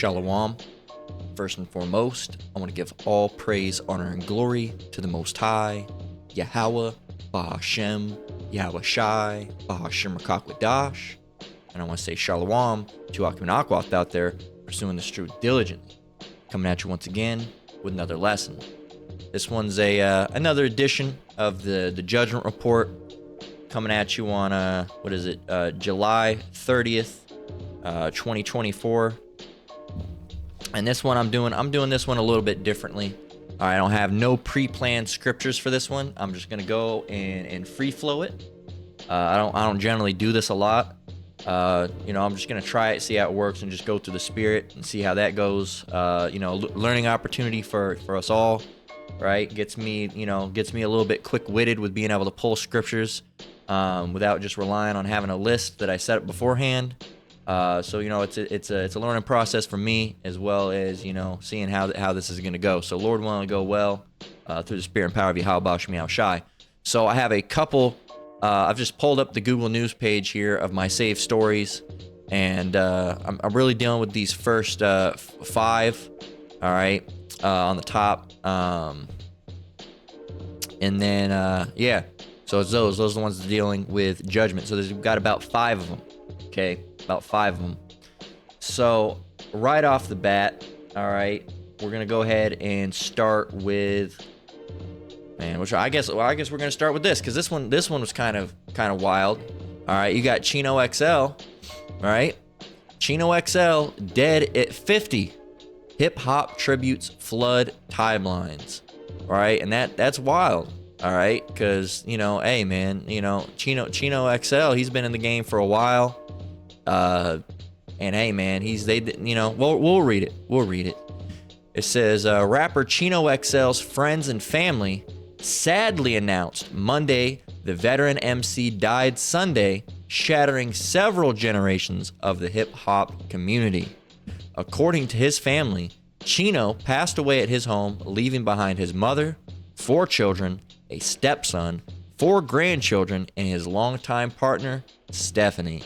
Shalom. First and foremost, I want to give all praise, honor, and glory to the Most High, Yahweh, Bahashem, Yahweh Shai, Bahashem Rakakwadash. And I want to say Shalom to Akim and Akwath out there pursuing this truth diligently. Coming at you once again with another lesson. This one's another edition of the Judgment Report. Coming at you on, July 30th, 2024. And this one I'm doing this one a little bit differently. I don't have no pre-planned scriptures for this one. I'm just gonna go and free flow it. I don't generally do this a lot. I'm just gonna try it, see how it works, and just go through the spirit and see how that goes. Learning opportunity for us all, right? Gets me a little bit quick-witted with being able to pull scriptures without just relying on having a list that I set up beforehand. It's a learning process for me, as well as seeing how this is gonna go. So Lord willing, to go well through the spirit and power of Yahweh Shai Shai. So I have a couple. I've just pulled up the Google News page here of my saved stories, and I'm really dealing with these first 5. All right, on the top, and then so it's those are the ones dealing with judgment. So we've got about 5 of them. Okay, about 5 of them. So right off the bat, all right, we're gonna go ahead and start with. I guess we're gonna start with this, because this one was kind of wild. All right, you got Chino XL. All right, Chino XL dead at 50. Hip hop tributes flood timelines. All right, and that's wild. All right, because hey man, Chino XL, he's been in the game for a while. And hey man, we'll read it. We'll read it. It says rapper Chino XL's friends and family sadly announced Monday the veteran MC died Sunday, shattering several generations of the hip-hop community. According to his family, Chino passed away at his home, leaving behind his mother, 4 children, a stepson, 4 grandchildren, and his longtime partner, Stephanie.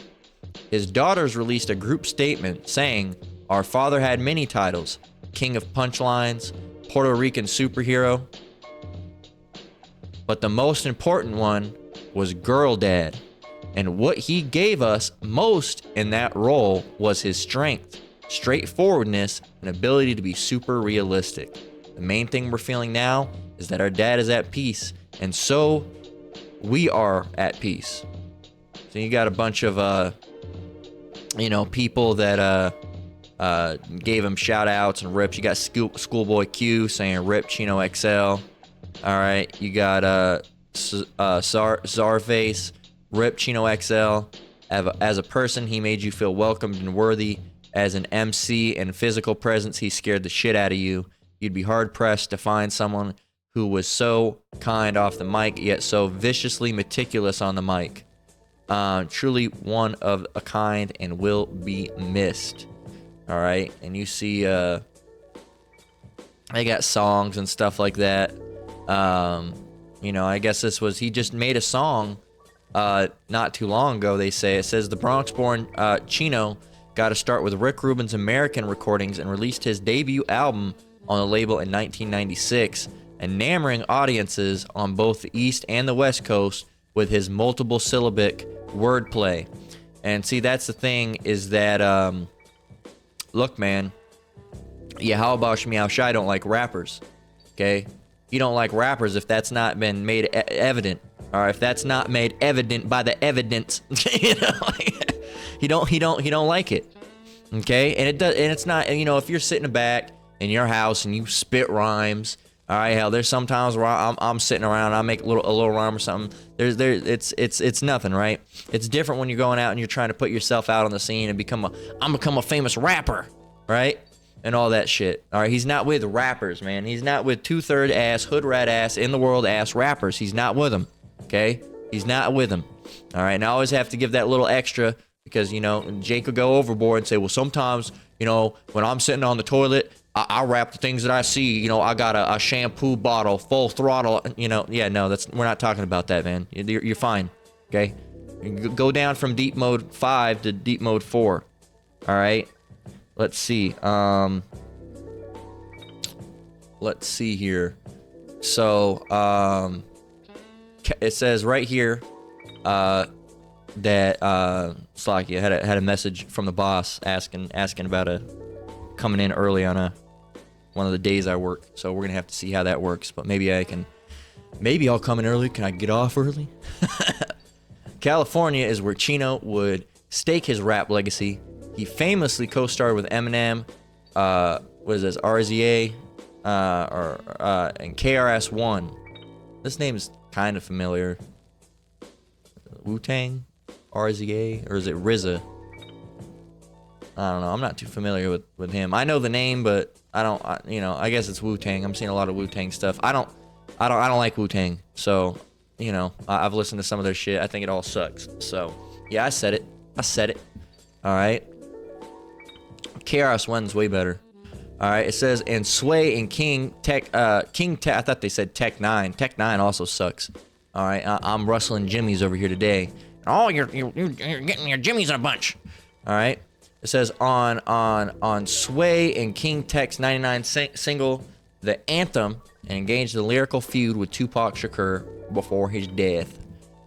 His daughters released a group statement saying, "Our father had many titles, King of Punchlines, Puerto Rican Superhero, but the most important one was Girl Dad. And what he gave us most in that role was his strength, straightforwardness, and ability to be super realistic. The main thing we're feeling now is that our dad is at peace, and so we are at peace." So you got a bunch of people that gave him shout outs and rips. You got Schoolboy Q saying rip Chino XL. All right, you got Czarface, rip Chino XL. As a person, he made you feel welcomed and worthy. As an MC and physical presence, he scared the shit out of you. You'd be hard pressed to find someone who was so kind off the mic, yet so viciously meticulous on the mic. Truly one of a kind and will be missed. All right, and you see, they got songs and stuff like that. I guess he just made a song not too long ago, they say. It says the Bronx-born Chino got to start with Rick Rubin's American recordings and released his debut album on the label in 1996, enamoring audiences on both the East and the West Coast with his multiple syllabic wordplay. And see, that's the thing, is that, look, man, Yahweh Shai don't like rappers, okay? You don't like rappers if that's not been made evident, or if that's not made evident by the evidence. He don't like it, okay? And it does, and it's not, if you're sitting back in your house and you spit rhymes, all right, hell, there's sometimes where I'm sitting around and I make a little rhyme or something. It's nothing, right? It's different when you're going out and you're trying to put yourself out on the scene and become a famous rapper, right? And all that shit. All right, he's not with rappers, man. He's not with 2/3 ass, hood rat ass, in the world ass rappers. He's not with them, okay? He's not with them. All right, and I always have to give that little extra because, Jake could go overboard and say, well, sometimes, when I'm sitting on the toilet, I rap the things that I see. I got a shampoo bottle, full throttle. Yeah, no, we're not talking about that, man. You're fine, okay? Go down from deep mode 5 to deep mode 4. All right. let's see. Let's see here. So, it says right here, that Slakia had a message from the boss asking about coming in early on one of the days I work. So we're gonna have to see how that works. But maybe I'll come in early. Can I get off early? California is where Chino would stake his rap legacy. He famously co-starred with Eminem, what is this, RZA, and KRS-One. This name is kind of familiar. Wu-Tang, RZA, or is it RZA? I don't know. I'm not too familiar with him. I know the name, but I guess it's Wu-Tang. I'm seeing a lot of Wu-Tang stuff. I don't like Wu-Tang, so I've listened to some of their shit. I think it all sucks. So yeah, I said it. All right. KRS-One's way better. All right. It says and Sway and King Tech. I thought they said Tech 9. Tech 9 also sucks. All right. I'm rustling Jimmy's over here today. Oh, you're getting your Jimmy's in a bunch. All right. It says on Sway and King Tech's 99 single, The Anthem, and engaged in a lyrical feud with Tupac Shakur before his death.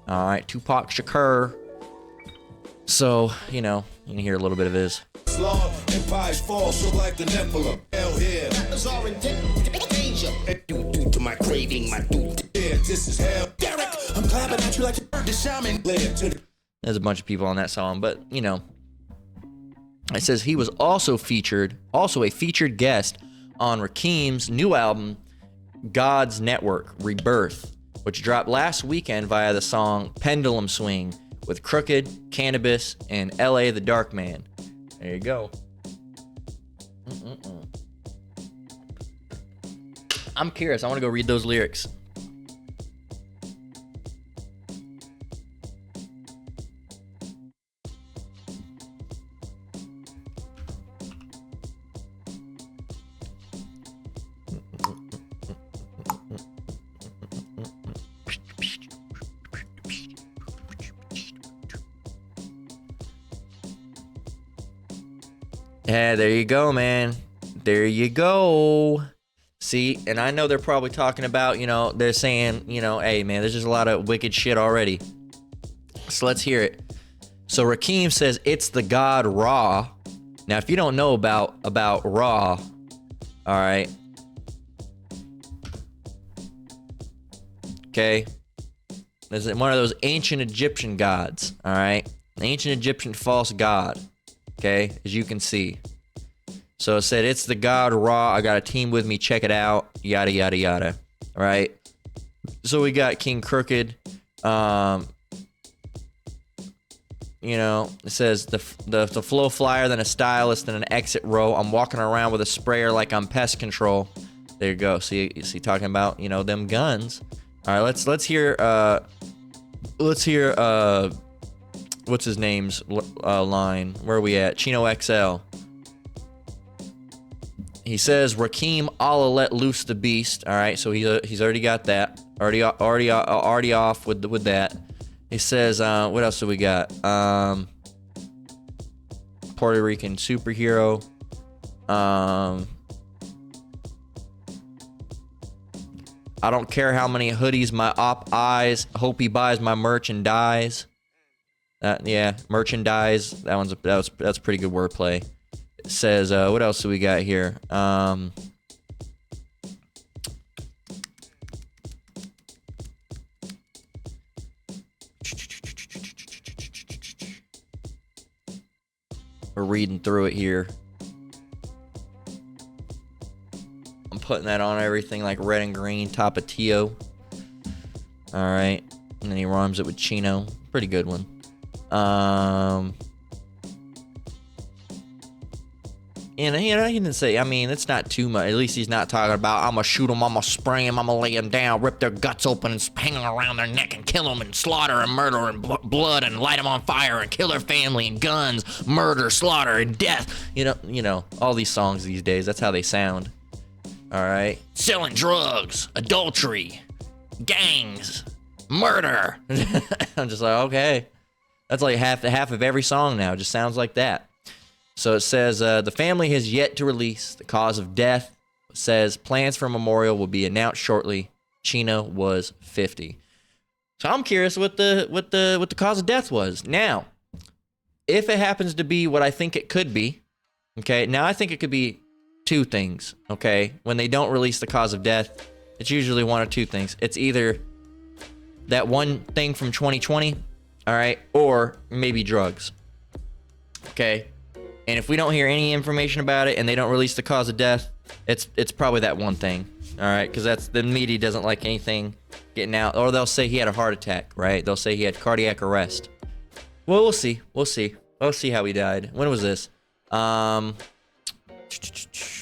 All right, Tupac Shakur. So, you can hear a little bit of his. Empires fall, so like the Nephilim. Hell yeah. Rappers are in danger. Due to my craving, my dude. Yeah, this is hell. Derek, I'm clapping at you like the shaman. There's a bunch of people on that song, but, it says he was also a featured guest on Rakeem's new album, God's Network, Rebirth, which dropped last weekend via the song Pendulum Swing with Crooked, Cannabis, and L.A. the Dark Man. There you go. I'm curious. I want to go read those lyrics. Yeah, there you go, man. There you go. See, and I know they're probably talking about, they're saying, hey, man, there's just a lot of wicked shit already. So let's hear it. So Rakeem says it's the god Ra. Now, if you don't know about Ra, all right. Okay. This is one of those ancient Egyptian gods, all right? An ancient Egyptian false god. Okay, as you can see. So it said, it's the god Ra. I got a team with me. Check it out. Yada, yada, yada. All right. So we got King Crooked. It says the flow flyer, then a stylist, then an exit row. I'm walking around with a sprayer like I'm pest control. There you go. See talking about, them guns. All right, let's hear what's his name's line? Where are we at? Chino XL. He says, Rakeem, Allah let loose the beast. All right, so he's already got that. Already off with that. He says, what else do we got? Puerto Rican superhero. I don't care how many hoodies my op eyes. Hope he buys my merchandise. Yeah, merchandise. That's pretty good wordplay. It says, what else do we got here? We're reading through it here. I'm putting that on everything like red and green, Tapatio. All right, and then he rhymes it with Chino. Pretty good one. And he didn't say, it's not too much. At least he's not talking about, I'm gonna shoot him, I'm gonna spray him, I'm gonna lay him down, rip their guts open and hang them around their neck and kill them and slaughter and murder and blood and light them on fire and kill their family and guns, murder, slaughter, and death. All these songs these days, that's how they sound. All right. Selling drugs, adultery, gangs, murder. I'm just like, okay. That's like half of every song now. It just sounds like that. So it says the family has yet to release the cause of death. It says plans for a memorial will be announced shortly. Chino was 50. So I'm curious what the cause of death was. Now, if it happens to be what I think it could be, okay, now I think it could be two things, okay? When they don't release the cause of death, it's usually one or two things. It's either that one thing from 2020, all right, or maybe drugs, okay? And if we don't hear any information about it and they don't release the cause of death, it's probably that one thing, all right? Because that's the media doesn't like anything getting out, or they'll say he had a heart attack, right? They'll say he had cardiac arrest. Well, we'll see. We'll see how he died. When was this?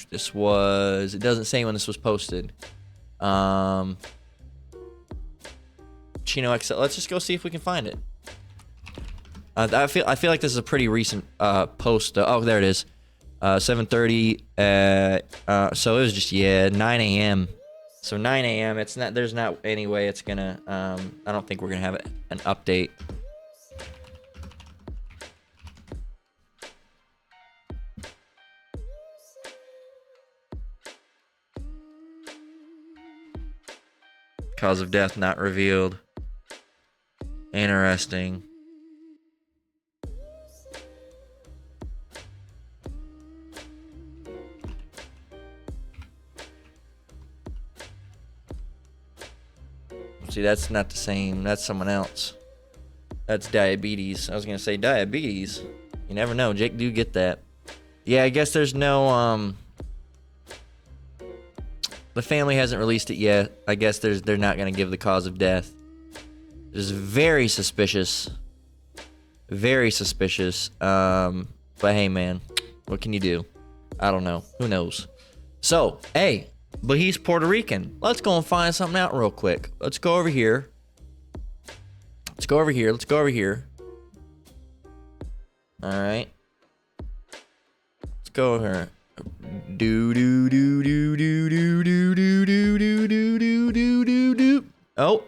This was, it doesn't say when this was posted. Chino XL. Let's just go see if we can find it. I feel like this is a pretty recent post. Oh, there it is. 7:30. So it was just 9 a.m. So 9 a.m. It's not. There's not any way it's gonna. I don't think we're gonna have an update. Cause of death not revealed. Interesting. See, that's not the same. That's someone else. That's diabetes. I was gonna say diabetes. You never know. Jake do get that. Yeah, I guess there's no the family hasn't released it yet. I guess they're not gonna give the cause of death. It's very suspicious. Very suspicious. But hey, man, what can you do? I don't know. Who knows? So, hey, but he's Puerto Rican. Let's go and find something out real quick. Let's go over here. Let's go over here. All right. Let's go over here. Do. Oh.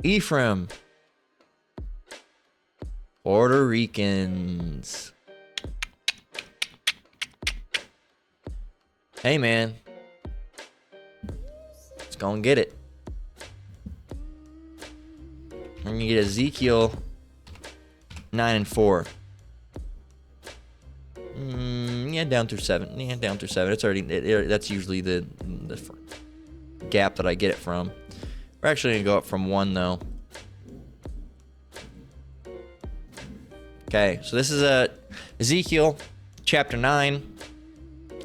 Ephraim. Puerto Ricans. Hey, man. Let's go and get it. We're gonna get Ezekiel 9 and 4. Yeah, down through 7. Yeah, down through 7. It's already. That's usually the gap that I get it from. We're actually gonna go up from 1 though. Okay, so this is Ezekiel chapter 9.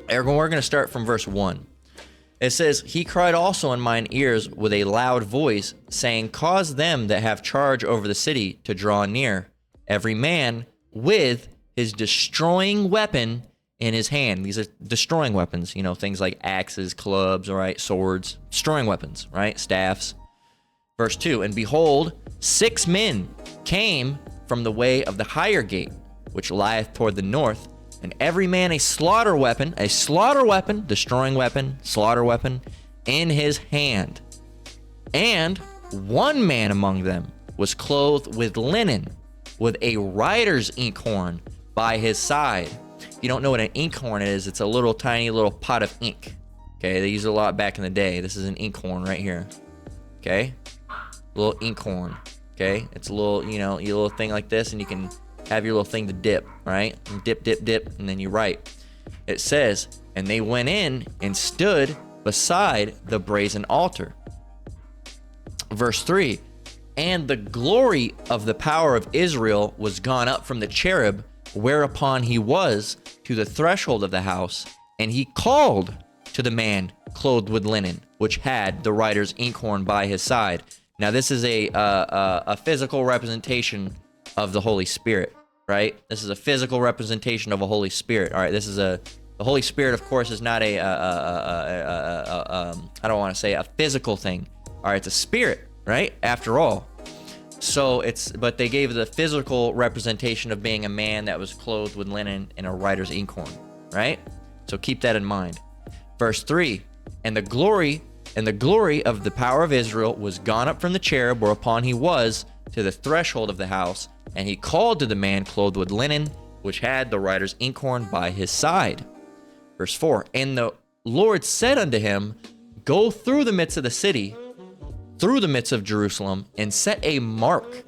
We're gonna start from verse 1. It says, "He cried also in mine ears with a loud voice, saying, Cause them that have charge over the city to draw near, every man with his destroying weapon in his hand." These are destroying weapons, you know, things like axes, clubs, all right, swords, destroying weapons, right, staffs. Verse 2, "And behold, 6 men came from the way of the higher gate, which lieth toward the north, and every man a slaughter weapon, destroying weapon, slaughter weapon, in his hand. And one man among them was clothed with linen, with a writer's inkhorn by his side." If you don't know what an inkhorn is, it's a little tiny little pot of ink. Okay, they used it a lot back in the day. This is an inkhorn right here. Okay, little inkhorn. Okay, it's a little, you know, your little thing like this, and you can have your little thing to dip, right? And dip, and then you write. It says, "And they went in and stood beside the brazen altar." Verse 3, "And the glory of the power of Israel was gone up from the cherub, whereupon he was, to the threshold of the house, and he called to the man clothed with linen, which had the writer's inkhorn by his side." Now, this is a physical representation of the Holy Spirit, right? This is a physical representation of a Holy Spirit. All right, the Holy Spirit, of course, is not I don't want to say a physical thing. All right, it's a spirit, right? After all. So but they gave the physical representation of being a man that was clothed with linen and a writer's inkhorn, right? So keep that in mind. Verse 3, "And the glory of the power of Israel was gone up from the cherub whereupon he was, to the threshold of the house, and he called to the man clothed with linen, which had the writer's inkhorn by his side. Verse 4, and the Lord said unto him, go through the midst of the city, through the midst of Jerusalem, and set a mark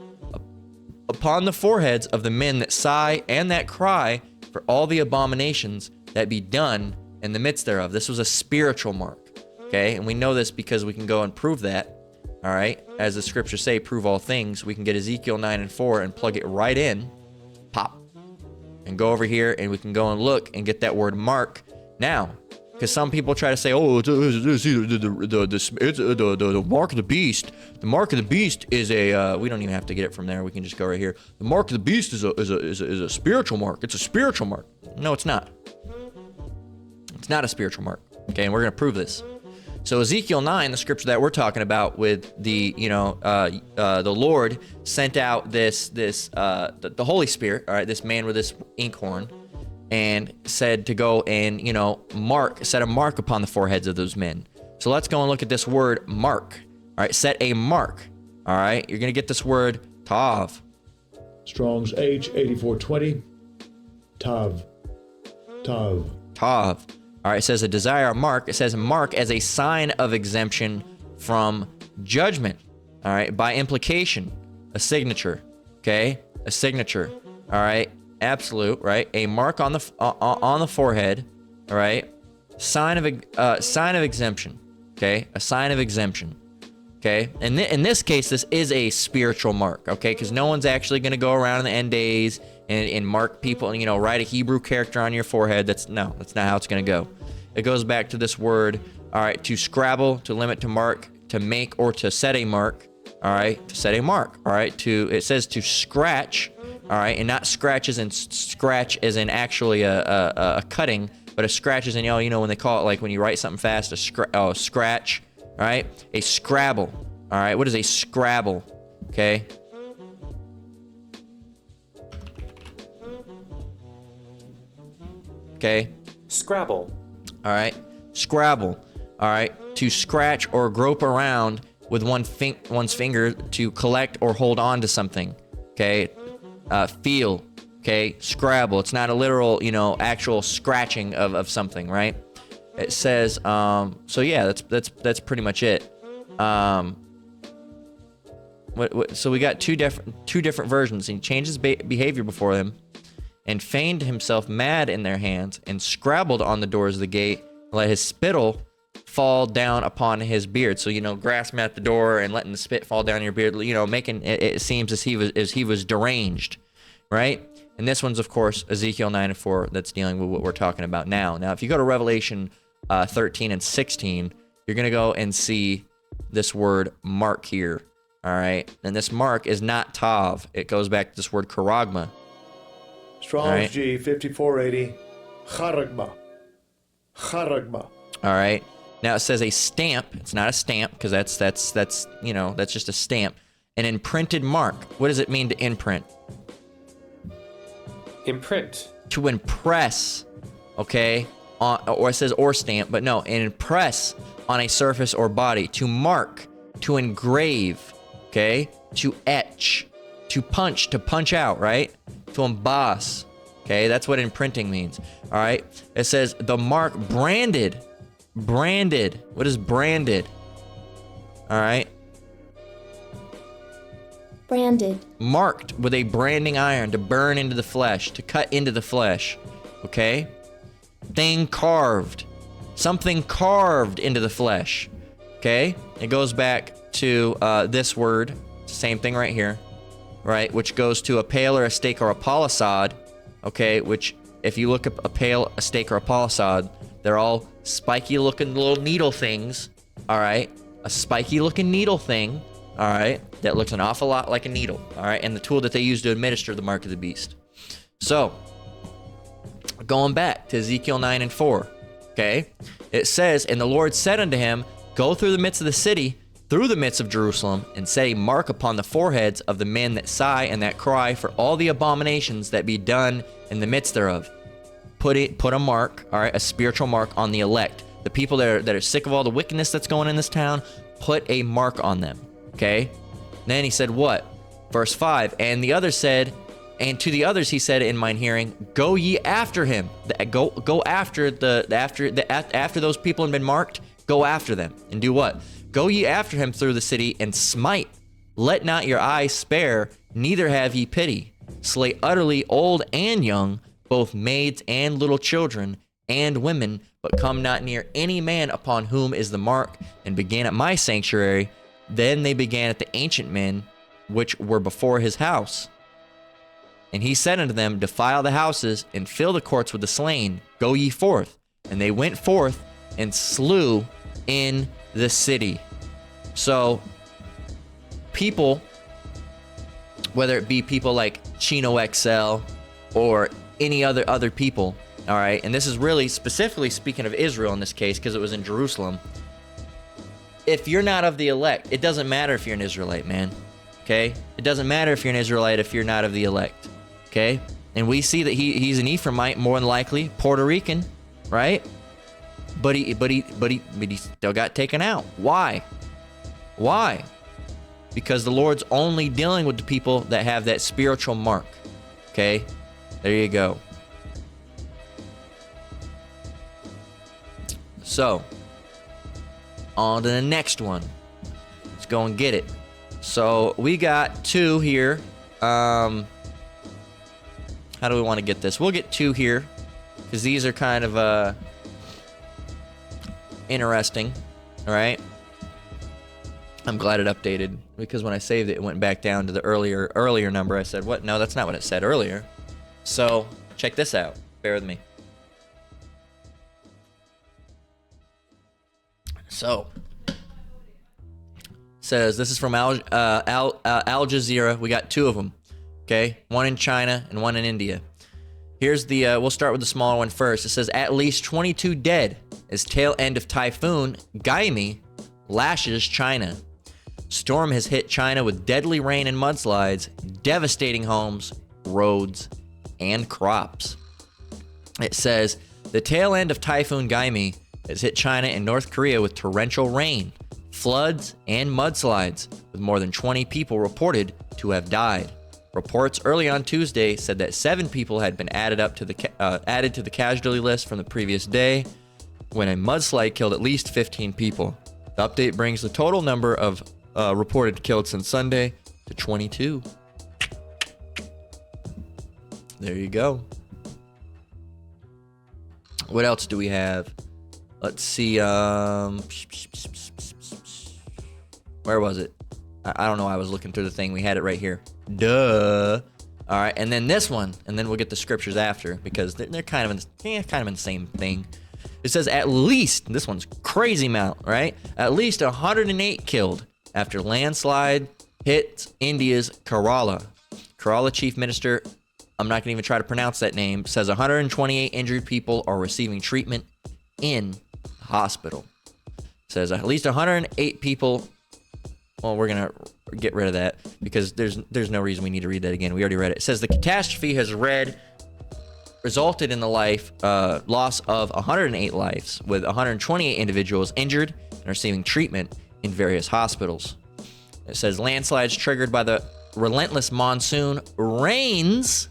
upon the foreheads of the men that sigh and that cry for all the abominations that be done in the midst thereof. This was a spiritual mark, okay? And we know this because we can go and prove that, all right? As the scriptures say, prove all things. We can get Ezekiel 9:4 and plug it right in, pop, and go over here, and we can go and look and get that word mark. Now, because some people try to say, oh, it's the mark of the beast. The mark of the beast is a, we don't even have to get it from there. We can just go right here. The mark of the beast is a spiritual mark. It's a spiritual mark. No, it's not. It's not a spiritual mark. Okay, and we're going to prove this. So Ezekiel 9, the scripture that we're talking about with the, the Lord sent out the Holy Spirit, all right, this man with this inkhorn, and said to go and, set a mark upon the foreheads of those men. So let's go and look at this word mark. All right, set a mark. All right, you're going to get this word tav. Strong's H8420. Tav. Tav. All right, it says a desire, a mark. It says mark as a sign of exemption from judgment. All right, by implication, a signature. Okay, a signature. All right. Absolute, right? A mark on the forehead, all right? Sign of exemption, okay? A sign of exemption, okay? And in this case, this is a spiritual mark, okay? Because no one's actually going to go around in the end days and mark people and, write a Hebrew character on your forehead. That's not how it's going to go. It goes back to this word, all right, to scrabble, to limit, to mark, to make, or to set a mark, all right? To set a mark, all right? It says to scratch, all right, and not scratch as in actually a cutting, but a scratch as in, when they call it, like when you write something fast, a scratch, all right? A scrabble, all right? What is a scrabble, okay? Okay? Scrabble. All right? Scrabble, all right? To scratch or grope around with one's finger to collect or hold on to something, okay? Feel, okay? Scrabble. It's not a literal, actual scratching of something, right? It says, so yeah, that's pretty much it. So we got two different versions. He changed his behavior before them, and feigned himself mad in their hands, and scrabbled on the doors of the gate, and let his spittle fall down upon his beard. So grasping at the door and letting the spit fall down your beard, making it seems as he was deranged, right? And this one's, of course, Ezekiel 9:4, that's dealing with what we're talking about now. Now, if you go to Revelation 13 and 16, you're gonna go and see this word mark here, all right? And this mark is not tav. It goes back to this word charagma. Strong's right? G 5480. Charagma. All right. Now it says a stamp. It's not a stamp because that's just a stamp. An imprinted mark. What does it mean to imprint? Imprint. To impress, okay? Or it says or stamp, but no, an impress on a surface or body. To mark, to engrave, okay? To etch, to punch out, right? To emboss, okay? That's what imprinting means, all right? It says the mark branded. What is branded? All right. Branded. Marked with a branding iron to burn into the flesh, to cut into the flesh. Okay? Thing carved. Something carved into the flesh. Okay? It goes back to this word. Same thing right here. Right? Which goes to a pale or a stake or a palisade. Okay? Which, if you look up a pale, a stake, or a palisade, they're all spiky looking little needle things. All right? A spiky looking needle thing. All right? That looks an awful lot like a needle. All right? And the tool that they use to administer the mark of the beast. So, going back to Ezekiel 9:4. Okay? It says, and the Lord said unto him, go through the midst of the city, through the midst of Jerusalem, and set a mark upon the foreheads of the men that sigh and that cry for all the abominations that be done in the midst thereof. Put a mark, all right, a spiritual mark on the elect. The people that are sick of all the wickedness that's going in this town, put a mark on them, okay? Then he said what? Verse 5, and the other said, And to the others he said in mine hearing, go ye after him. Go after after those people had been marked, go after them. And do what? Go ye after him through the city and smite. Let not your eyes spare, neither have ye pity. Slay utterly old and young, both maids and little children and women, but come not near any man upon whom is the mark, and began at my sanctuary. Then they began at the ancient men which were before his house. And he said unto them, defile the houses, and fill the courts with the slain. Go ye forth. And they went forth and slew in the city. So, people, whether it be people like Chino XL or any other people, all right, and this is really specifically speaking of Israel in this case because it was in Jerusalem. If you're not of the elect, it doesn't matter if you're an Israelite, man. Okay? It doesn't matter if you're an Israelite if you're not of the elect. Okay? And we see that he's an Ephraimite, more than likely, Puerto Rican, right? But he still got taken out. Why? Why? Because the Lord's only dealing with the people that have that spiritual mark. Okay? There you go. So, on to the next one. Let's go and get it. So, we got 2 here. How do we want to get this? We'll get 2 here, because these are kind of interesting. All right? I'm glad it updated, because when I saved it, it went back down to the earlier number. I said, what? No, that's not what it said earlier. So, check this out. Bear with me. So, says, this is from Al Jazeera. We got 2 of them, okay? One in China and one in India. Here's the, we'll start with the smaller one first. It says, at least 22 dead as tail end of typhoon Gaimi lashes China. Storm has hit China with deadly rain and mudslides, devastating homes, roads, and crops. It says, the tail end of Typhoon Gaimi has hit China and North Korea with torrential rain, floods, and mudslides, with more than 20 people reported to have died. Reports early on Tuesday said that 7 people had been added to the casualty list from the previous day, when a mudslide killed at least 15 people. The update brings the total number of reported killed since Sunday to 22. There you go. What else do we have? Let's see. Where was it? I don't know. I was looking through the thing. We had it right here. Duh. All right, and then this one, and then we'll get the scriptures after, because they're kind of in the same thing. It says at least, this one's crazy amount, right? At least 108 killed after landslide hit India's Kerala. Kerala Chief Minister, I'm not going to even try to pronounce that name, says 128 injured people are receiving treatment in the hospital. It says at least 108 people. Well, we're going to get rid of that because there's no reason we need to read that again. We already read it. It says the catastrophe has resulted in the loss of 108 lives, with 128 individuals injured and receiving treatment in various hospitals. It says landslides triggered by the relentless monsoon rains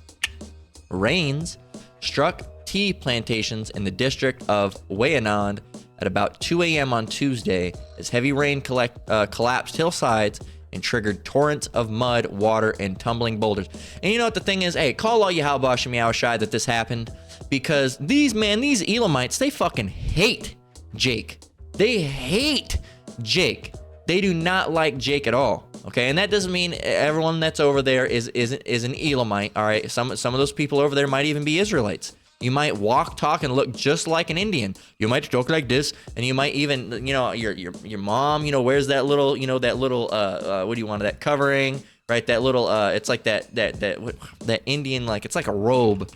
struck tea plantations in the district of Wayanad at about 2 a.m. on Tuesday, as heavy rain collapsed hillsides and triggered torrents of mud, water, and tumbling boulders. And you know what the thing is? Hey, call all Yahweh Hashem Yahushai that this happened, because these Elamites, they fucking hate Jake. They hate Jake. They do not like Jake at all. Okay, and that doesn't mean everyone that's over there is an Elamite. All right, some of those people over there might even be Israelites. You might walk, talk, and look just like an Indian. You might talk like this, and you might even, your mom, wears that little, what do you want, that covering, right? That little, it's like that Indian, like, it's like a robe.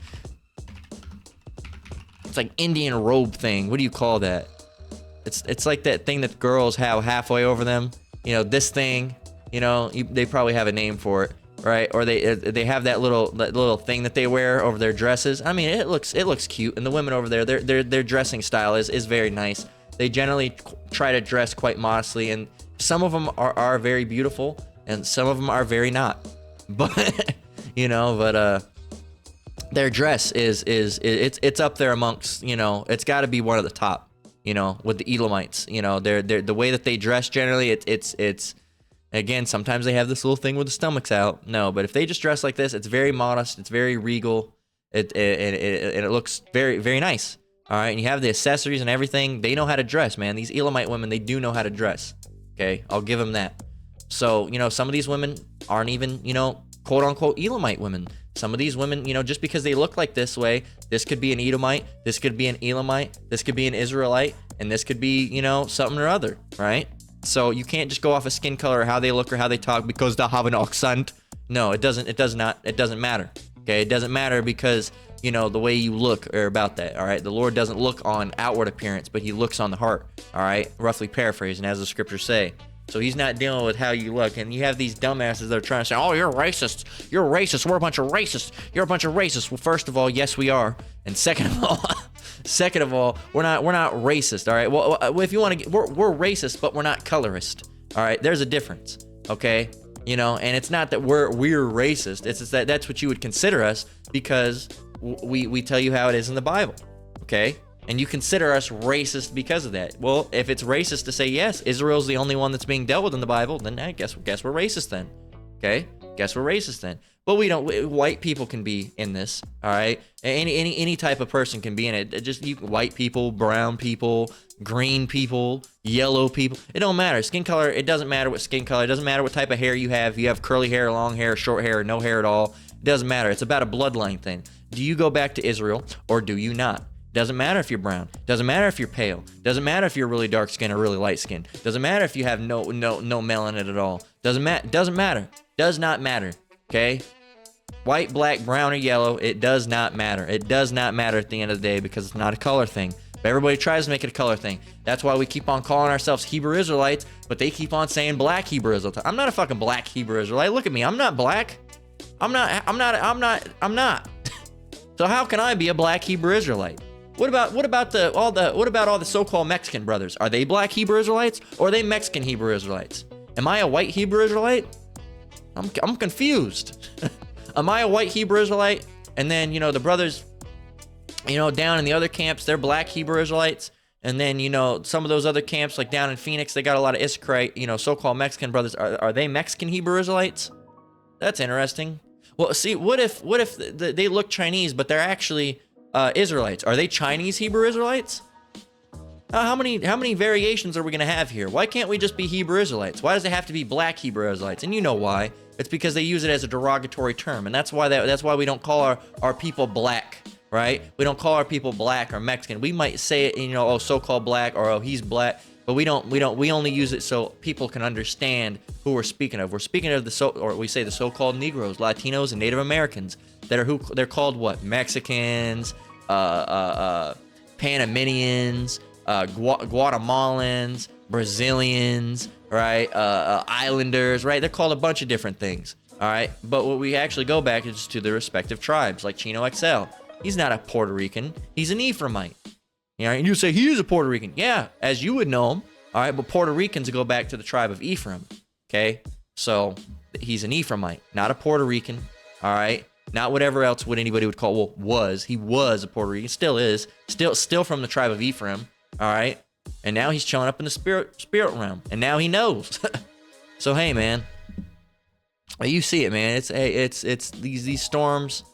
It's like Indian robe thing. What do you call that? It's like that thing that girls have halfway over them. This thing, they probably have a name for it. Right, or they have that little thing that they wear over their dresses. I mean, it looks cute, and the women over there, their dressing style is very nice. They generally try to dress quite modestly, and some of them are very beautiful, and some of them are very not. But but their dress is it's up there amongst, it's got to be one of the top, with the Edomites. They're the way that they dress generally, it's again, sometimes they have this little thing with the stomachs out. No, but if they just dress like this, it's very modest, it's very regal, it looks very, very nice. All right, and you have the accessories and everything. They know how to dress, man. These Elamite women, they do know how to dress. Okay, I'll give them that. So, some of these women aren't even, quote unquote Elamite women. Some of these women, just because they look like this way, this could be an Edomite, this could be an Elamite, this could be an Israelite, and this could be, something or other, right? So you can't just go off of skin color or how they look or how they talk because they have an accent. No, it doesn't matter. Okay, it doesn't matter because, the way you look or about that, all right? The Lord doesn't look on outward appearance, but he looks on the heart, all right? Roughly paraphrasing, as the scriptures say. So he's not dealing with how you look. And you have these dumbasses that are trying to say, oh, you're racist. You're racist. We're a bunch of racists. You're a bunch of racists. Well, first of all, yes, we are. And second of all, we're not racist, all right? Well, if you want to get, we're racist, but we're not colorist, all right? There's a difference, okay? And it's not that we're racist. It's just that that's what you would consider us because we tell you how it is in the Bible, okay? And you consider us racist because of that. Well, if it's racist to say, yes, Israel's the only one that's being dealt with in the Bible, then I guess we're racist then, okay? Guess we're racist then. But we don't. White people can be in this, all right? Any type of person can be in it. White people, brown people, green people, yellow people. It don't matter. Skin color. It doesn't matter what skin color. It doesn't matter what type of hair you have. If you have curly hair, long hair, short hair, no hair at all. It doesn't matter. It's about a bloodline thing. Do you go back to Israel or do you not? Doesn't matter if you're brown. Doesn't matter if you're pale. Doesn't matter if you're really dark skinned or really light skinned. Doesn't matter if you have no melanin at all. Doesn't matter. Does not matter. Okay? White, black, brown, or yellow, it does not matter. It does not matter at the end of the day because it's not a color thing. But everybody tries to make it a color thing. That's why we keep on calling ourselves Hebrew Israelites, but they keep on saying black Hebrew Israelites. I'm not a fucking black Hebrew Israelite. Look at me. I'm not black. I'm not. So how can I be a black Hebrew Israelite? What about all the so-called Mexican brothers? Are they black Hebrew Israelites or are they Mexican Hebrew Israelites? Am I a white Hebrew Israelite? I'm confused. Am I a white Hebrew Israelite? And then, the brothers, down in the other camps, they're black Hebrew Israelites. And then, some of those other camps, like down in Phoenix, they got a lot of Issacharite, so-called Mexican brothers. Are they Mexican Hebrew Israelites? That's interesting. Well, see, what if they look Chinese, but they're actually Israelites? Are they Chinese Hebrew Israelites? How many variations are we going to have here? Why can't we just be Hebrew Israelites? Why does it have to be black Hebrew Israelites? And you know why. It's because they use it as a derogatory term. And that's why we don't call our people black, right? We don't call our people black or Mexican. We might say it, oh, so-called black, or oh, he's black. But we only use it so people can understand who we're speaking of. We're speaking of the so-called Negroes, Latinos, and Native Americans they're called what? Mexicans, Panamanians, Guatemalans, Brazilians, right? Islanders, right? They're called a bunch of different things, all right? But what we actually go back is to the respective tribes, like Chino XL. He's not a Puerto Rican. He's an Ephraimite. And you say he is a Puerto Rican. Yeah, as you would know him, all right? But Puerto Ricans go back to the tribe of Ephraim, okay? So he's an Ephraimite, not a Puerto Rican, all right? Not whatever else anybody would call, he was a Puerto Rican, still is, still from the tribe of Ephraim, all right? And now he's showing up in the spirit realm, and now he knows. So hey, man, you see it, man. It's these storms.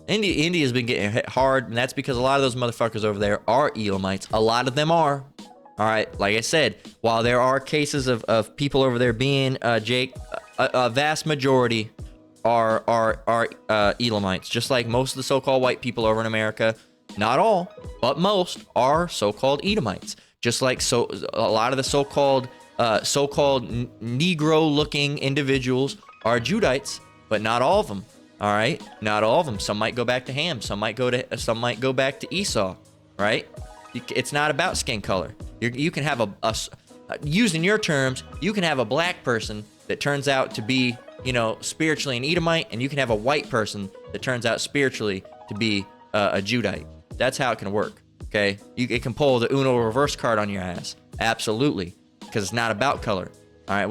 India's been getting hit hard, and that's because a lot of those motherfuckers over there are Elamites. A lot of them are. All right, like I said, while there are cases of people over there being Jake, a vast majority are Elamites, just like most of the so-called white people over in America. Not all, but most are so-called Edomites. Just like a lot of the so-called Negro-looking individuals are Judites, but not all of them. All right, not all of them. Some might go back to Ham. Some might go back to Esau. Right? It's not about skin color. You can have using your terms, you can have a black person that turns out to be, spiritually an Edomite, and you can have a white person that turns out spiritually to be a Judite. That's how it can work. Okay, it can pull the Uno reverse card on your ass. Absolutely, because it's not about color. All right,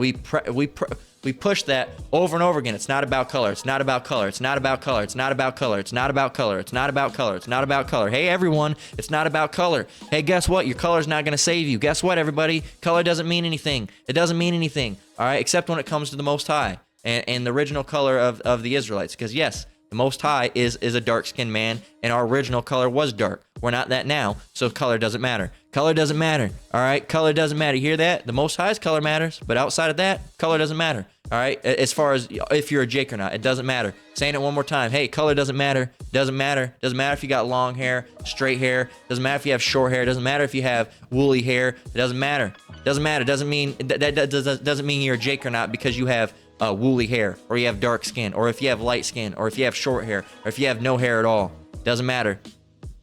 We push that over and over again. It's not about color. It's not about color. It's not about color. It's not about color. It's not about color. It's not about color. It's not about color. Hey, everyone, it's not about color. Hey, guess what? Your color's not going to save you. Guess what, everybody? Color doesn't mean anything. It doesn't mean anything, all right, except when it comes to the Most High and the original color of the Israelites. Because, yes, the Most High is a dark-skinned man, and our original color was dark. We're not that now, so color doesn't matter. Color doesn't matter, all right? Color doesn't matter. You hear that? The Most High's color matters, but outside of that, color doesn't matter, all right? As far as if you're a Jake or not, it doesn't matter. Saying it one more time. Hey, color doesn't matter. Doesn't matter. Doesn't matter if you got long hair, straight hair. Doesn't matter if you have short hair. Doesn't matter if you have woolly hair. It doesn't matter. Doesn't matter. Doesn't mean that doesn't mean you're a Jake or not because you have woolly hair, or you have dark skin, or if you have light skin, or if you have short hair, or if you have no hair at all. Doesn't matter.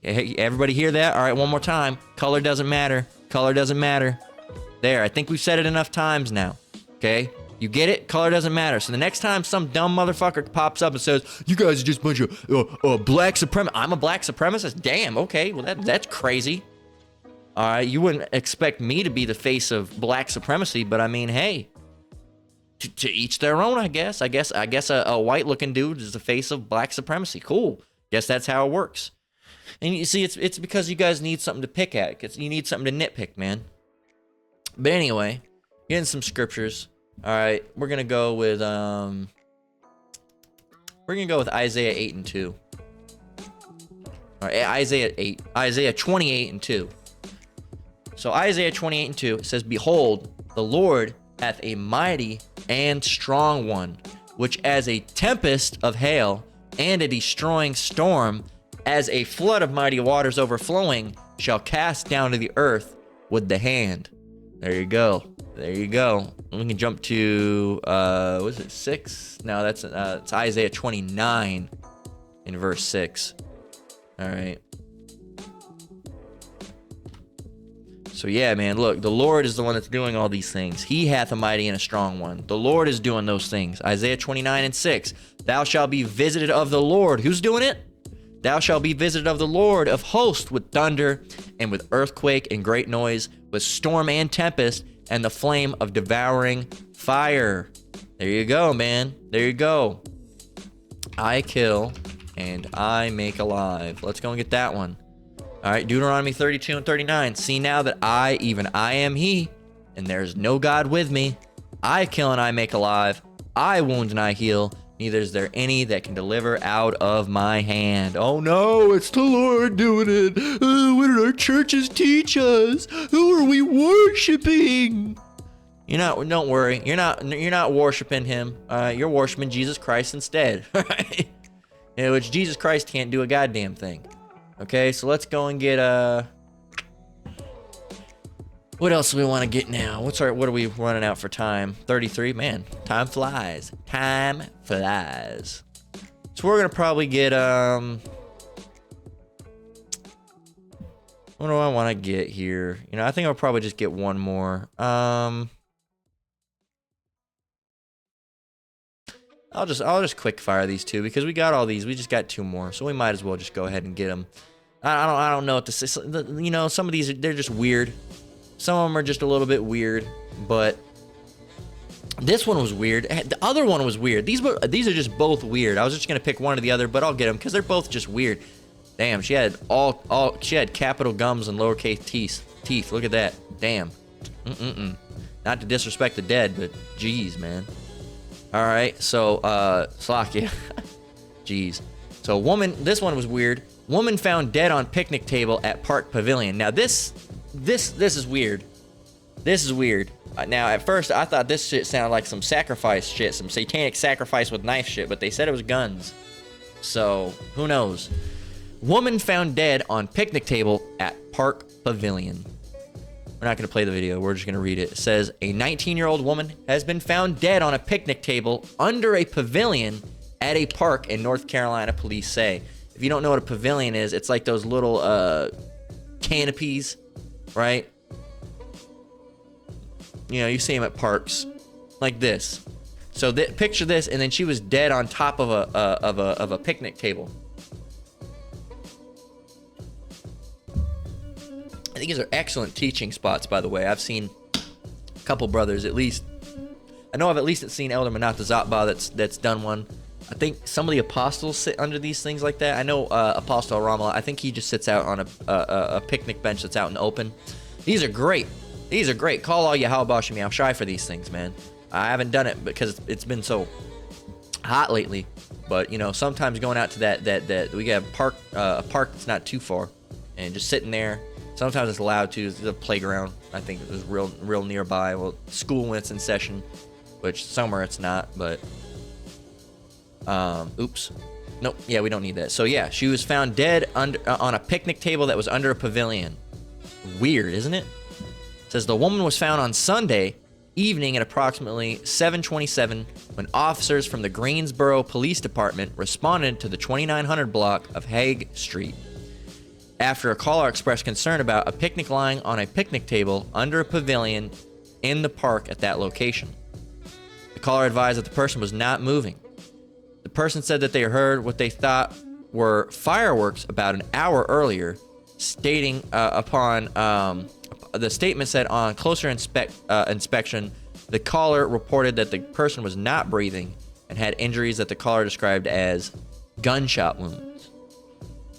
Hey, everybody hear that? All right, one more time. Color doesn't matter. Color doesn't matter. There, I think we've said it enough times now. Okay? You get it? Color doesn't matter. So the next time some dumb motherfucker pops up and says, you guys are just a bunch of black supremacists. I'm a black supremacist? Damn, okay. Well, that's crazy. All right, you wouldn't expect me to be the face of black supremacy, but I mean, hey, to each their own, I guess. I guess a white-looking dude is the face of black supremacy. Cool. Guess that's how it works. And you see, it's because you guys need something to pick at. You need something to nitpick, man. But anyway, getting some scriptures. All right, we're gonna go with Isaiah 8 and 2. All right, Isaiah 28 and 2. So Isaiah 28 and 2 says, "Behold, the Lord hath a mighty and strong one, which as a tempest of hail and a destroying storm, as a flood of mighty waters overflowing, shall cast down to the earth with the hand." There you go. There you go. We can jump to, was it 6? No, it's Isaiah 29 in verse 6. All right. So yeah, man, look, the Lord is the one that's doing all these things. He hath a mighty and a strong one. The Lord is doing those things. Isaiah 29 and 6. Thou shalt be visited of the Lord. Who's doing it? Thou shalt be visited of the Lord of hosts with thunder and with earthquake and great noise, with storm and tempest and the flame of devouring fire. There you go, man. There you go. I kill and I make alive. Let's go and get that one. All right, Deuteronomy 32 and 39. See now that I, even I am he, and there's no God with me. I kill and I make alive. I wound and I heal. Neither is there any that can deliver out of my hand. Oh no, it's the Lord doing it. What did our churches teach us? Who are we worshiping? Don't worry. You're not worshiping him. You're worshiping Jesus Christ instead. Right? Which Jesus Christ can't do a goddamn thing. Okay, so let's go and get what else do we want to get now? What are we running out for time? 33? Man, time flies. Time flies. So we're going to probably get, what do I want to get here? I think I'll probably just get one more. I'll just quick fire these two because we got all these. We just got two more, so we might as well just go ahead and get them. I don't know what to say. Some of these, they're just weird. Some of them are just a little bit weird, but this one was weird. The other one was weird. These are just both weird. I was just gonna pick one or the other, but I'll get them because they're both just weird. Damn, she had she had capital gums and lowercase teeth. Look at that. Damn. Not to disrespect the dead, but geez, man. All right, so Slakia. Jeez. So this one was weird. Woman found dead on picnic table at park pavilion. Now this is weird. This is weird. Now at first I thought this shit sounded like some sacrifice shit, some satanic sacrifice with knife shit, but they said it was guns. So who knows? Woman found dead on picnic table at park pavilion. We're not going to play the video. We're just going to read it. It says, a 19-year-old woman has been found dead on a picnic table under a pavilion at a park in North Carolina, police say. If you don't know what a pavilion is, it's like those little canopies, right? You see them at parks like this. So picture this, and then she was dead on top of a picnic table. I think these are excellent teaching spots, by the way. I've seen a couple brothers at least I know I've at least seen Elder Manatazatba that's done one. I think some of the apostles sit under these things like that. I know Apostle Ramala, I think he just sits out on a picnic bench that's out in the open. These are great. These are great. Call all Yahweh Bashim Yahweh Shai for these things, man. I haven't done it because it's been so hot lately. But, you know, sometimes going out to that we got a park that's not too far, and just sitting there. Sometimes it's allowed to. It's a playground. I think it was real nearby. Well, school when it's in session, which summer it's not. But oops, nope. Yeah, we don't need that. So yeah, she was found dead on a picnic table that was under a pavilion. Weird, isn't it? It says the woman was found on Sunday evening at approximately 7:27 when officers from the Greensboro Police Department responded to the 2900 block of Hague Street after a caller expressed concern about a picnic lying on a picnic table under a pavilion in the park at that location. The caller advised that the person was not moving. The person said that they heard what they thought were fireworks about an hour earlier, stating the statement said on closer inspection, the caller reported that the person was not breathing and had injuries that the caller described as gunshot wounds.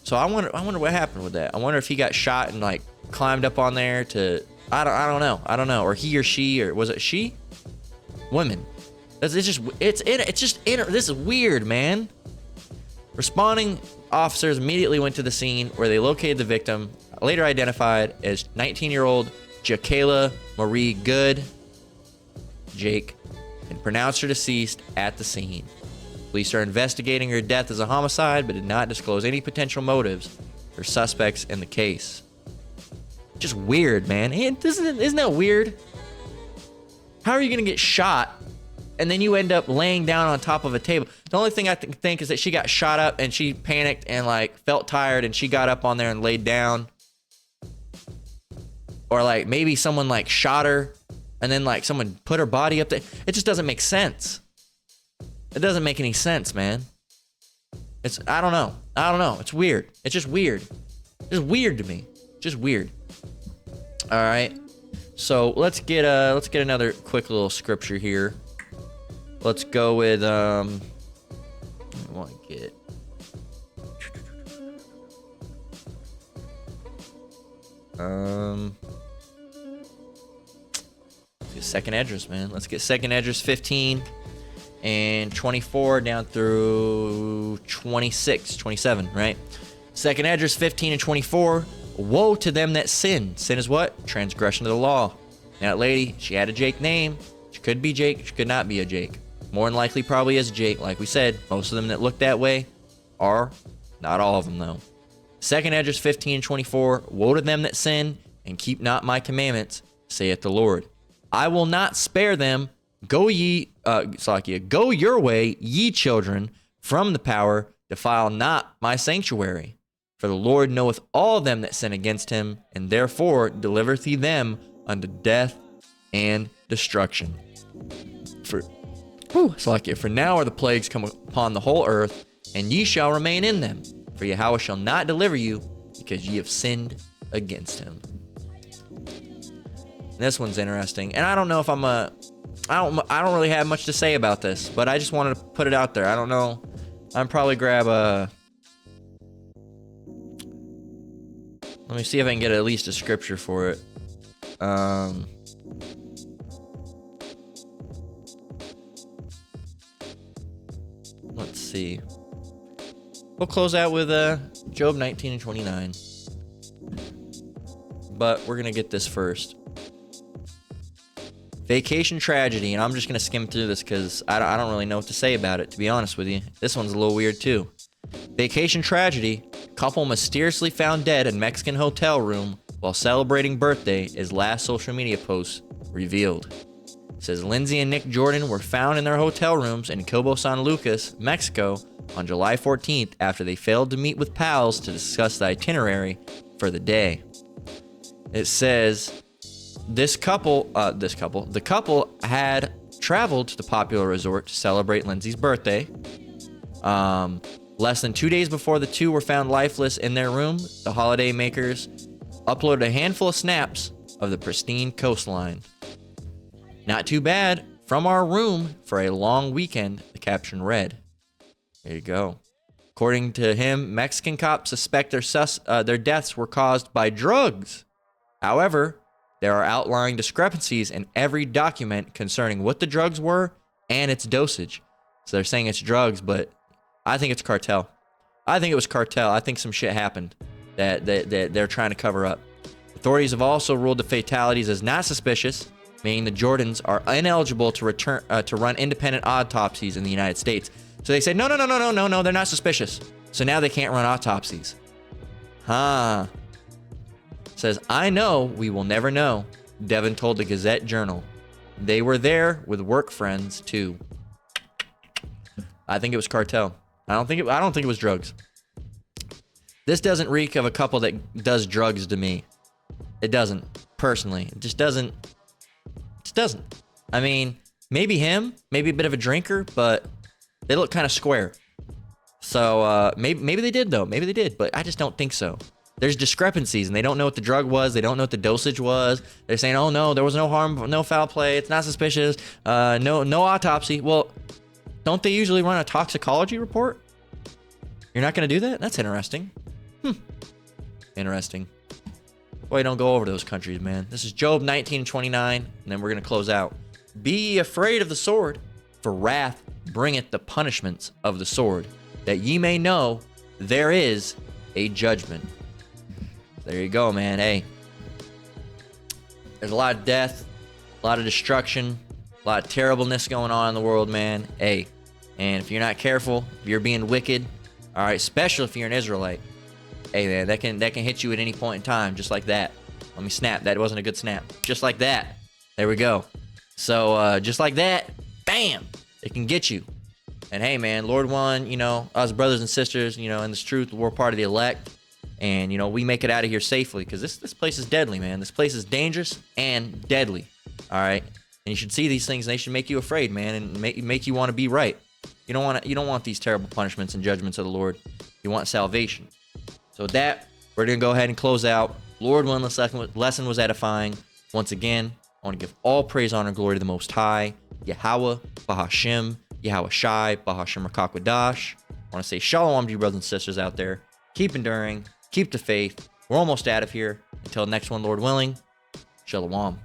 So I wonder what happened with that. I wonder if he got shot and like climbed up on there to I don't know, or he or she, or was it she? Women. This is weird, man. Responding officers immediately went to the scene where they located the victim, later identified as 19-year-old Jacayla Marie Good, Jake, and pronounced her deceased at the scene. Police are investigating her death as a homicide, but did not disclose any potential motives for suspects in the case. Just weird, man. Isn't that weird? How are you gonna get shot and then you end up laying down on top of a table? The only thing I think is that she got shot up and she panicked and like felt tired and she got up on there and laid down. Or like maybe someone like shot her and then like someone put her body up there. It just doesn't make sense. It doesn't make any sense, man. I don't know. It's weird. It's just weird. It's weird to me. Just weird. All right. So let's get another quick little scripture here. Let's go with I want to get let's get second Esdras, man. Let's get second Esdras 15 and 24 down through 26, 27, right? Second Esdras 15 and 24. Woe to them that sin. Sin is what? Transgression of the law. Now, that lady, she had a Jake name. She could be Jake. She could not be a Jake. More than likely probably is Jake. Like we said, most of them that look that way are. Not all of them, though. Second Esdras 15 and 24. Woe to them that sin and keep not my commandments, saith the Lord. I will not spare them. Go your way, ye children, from the power. Defile not my sanctuary. For the Lord knoweth all them that sin against him, and therefore delivereth he them unto death and destruction. For now are the plagues come upon the whole earth, and ye shall remain in them. For Yahweh shall not deliver you, because ye have sinned against him. And this one's interesting, and I don't know if I don't really have much to say about this, but I just wanted to put it out there. I don't know. I'd probably grab a. Let me see if I can get at least a scripture for it. Let's see. We'll close out with Job 19 and 29. But we're going to get this first. Vacation tragedy, and I'm just going to skim through this because I don't really know what to say about it, to be honest with you. This one's a little weird too. Vacation tragedy. Couple mysteriously found dead in Mexican hotel room while celebrating birthday, as last social media post revealed. It says Lindsay and Nick Jordan were found in their hotel rooms in Cabo San Lucas, Mexico on July 14th after they failed to meet with pals to discuss the itinerary for the day. It says the couple had traveled to the popular resort to celebrate Lindsay's birthday. Less than 2 days before the two were found lifeless in their room, the holiday makers uploaded a handful of snaps of the pristine coastline. Not too bad from our room for a long weekend, the caption read. There you go. According to him, Mexican cops suspect their deaths were caused by drugs. However, there are outlying discrepancies in every document concerning what the drugs were and its dosage. So they're saying it's drugs, but I think it's cartel. I think it was cartel. I think some shit happened that they're trying to cover up. Authorities have also ruled the fatalities as not suspicious, meaning the Jordans are ineligible to run independent autopsies in the United States. So they say, no, they're not suspicious. So now they can't run autopsies. Says, I know we will never know, Devin told the Gazette Journal. They were there with work friends too. I think it was cartel. I don't think it was drugs. This doesn't reek of a couple that does drugs to me. It doesn't, personally. It just doesn't. I mean, maybe him, maybe a bit of a drinker, but they look kind of square. So maybe they did though. Maybe they did, but I just don't think so. There's discrepancies, and they don't know what the drug was. They don't know what the dosage was. They're saying, "Oh no, there was no harm, no foul play. It's not suspicious. No autopsy." Well, don't they usually run a toxicology report? You're not going to do that? That's interesting. Interesting. Boy, don't go over to those countries, man. This is Job 19:29, and then we're going to close out. Be ye afraid of the sword, for wrath bringeth the punishments of the sword, that ye may know there is a judgment. There you go, man. Hey, there's a lot of death, a lot of destruction, a lot of terribleness going on in the world, man. Hey, and if you're not careful, if you're being wicked, all right, especially if you're an Israelite, hey, man, that can hit you at any point in time, just like that. Let me snap. That wasn't a good snap. Just like that. There we go. So just like that, bam, it can get you. And hey, man, Lord willing, us brothers and sisters, in this truth, we're part of the elect. And, we make it out of here safely, because this place is deadly, man. This place is dangerous and deadly, all right? And you should see these things, and they should make you afraid, man, and make you want to be right. You don't want these terrible punishments and judgments of the Lord. You want salvation. So with that, we're going to go ahead and close out. Lord willing, this lesson was edifying. Once again, I want to give all praise, honor, and glory to the Most High, Yahweh, Bahashem, Yahweh Shai, Bahashem Rakakwadash. I want to say shalom to you brothers and sisters out there. Keep enduring. Keep the faith. We're almost out of here. Until next one, Lord willing. Shalom.